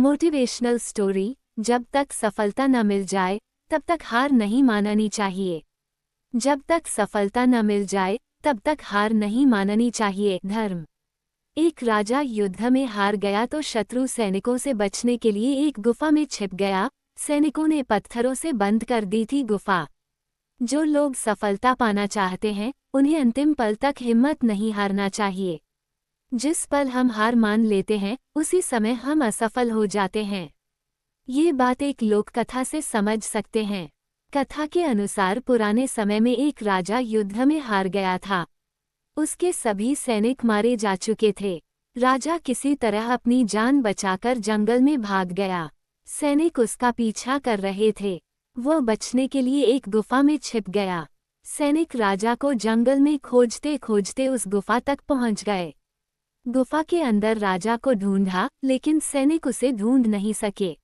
Motivational story. जब तक सफलता न मिल जाए तब तक हार नहीं माननी चाहिए। जब तक सफलता न मिल जाए तब तक हार नहीं माननी चाहिए। धर्म। एक राजा युद्ध में हार गया तो शत्रु सैनिकों से बचने के लिए एक गुफा में छिप गया। सैनिकों ने पत्थरों से बंद कर दी थी गुफा। जो लोग सफलता पाना चाहते हैं उन्हें अंतिम पल तक हिम्मत नहीं हारना चाहिए। जिस पल हम हार मान लेते हैं उसी समय हम असफल हो जाते हैं। ये बात एक लोक कथा से समझ सकते हैं। कथा के अनुसार पुराने समय में एक राजा युद्ध में हार गया था। उसके सभी सैनिक मारे जा चुके थे। राजा किसी तरह अपनी जान बचाकर जंगल में भाग गया। सैनिक उसका पीछा कर रहे थे। वह बचने के लिए एक गुफा में छिप गया। सैनिक राजा को जंगल में खोजते खोजते उस गुफा तक पहुंच गए। गुफा के अंदर राजा को ढूंढा लेकिन सैनिक उसे ढूंढ नहीं सके।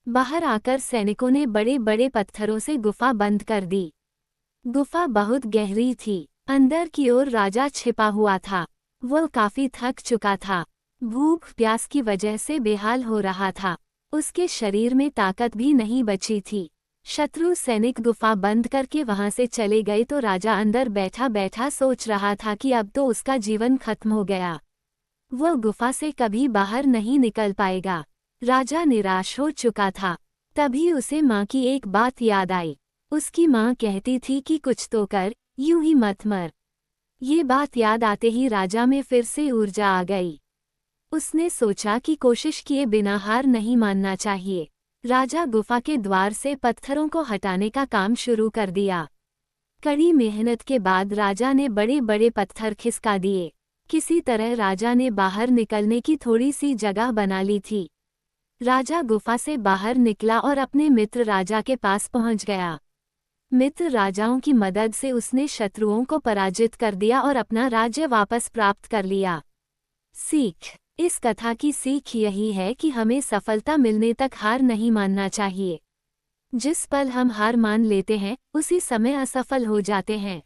बाहर आकर सैनिकों ने बड़े बड़े पत्थरों से गुफा बंद कर दी। गुफा बहुत गहरी थी। अंदर की ओर राजा छिपा हुआ था। वह काफी थक चुका था। भूख प्यास की वजह से बेहाल हो रहा था। उसके शरीर में ताकत भी नहीं बची थी। शत्रु सैनिक गुफा बंद करके वहां से चले गए तो राजा अंदर बैठा बैठा सोच रहा था कि अब तो उसका जीवन खत्म हो गया। वह गुफा से कभी बाहर नहीं निकल पाएगा। राजा निराश हो चुका था। तभी उसे माँ की एक बात याद आई। उसकी माँ कहती थी कि कुछ तो कर, यूं ही मत मर। ये बात याद आते ही राजा में फिर से ऊर्जा आ गई। उसने सोचा कि कोशिश किए बिना हार नहीं मानना चाहिए। राजा गुफा के द्वार से पत्थरों को हटाने का काम शुरू कर दिया। कड़ी मेहनत के बाद राजा ने बड़े बड़े पत्थर खिसका दिए। किसी तरह राजा ने बाहर निकलने की थोड़ी सी जगह बना ली थी। राजा गुफा से बाहर निकला और अपने मित्र राजा के पास पहुंच गया। मित्र राजाओं की मदद से उसने शत्रुओं को पराजित कर दिया और अपना राज्य वापस प्राप्त कर लिया। सीख। इस कथा की सीख यही है कि हमें सफलता मिलने तक हार नहीं मानना चाहिए। जिस पल हम हार मान लेते हैं उसी समय असफल हो जाते हैं।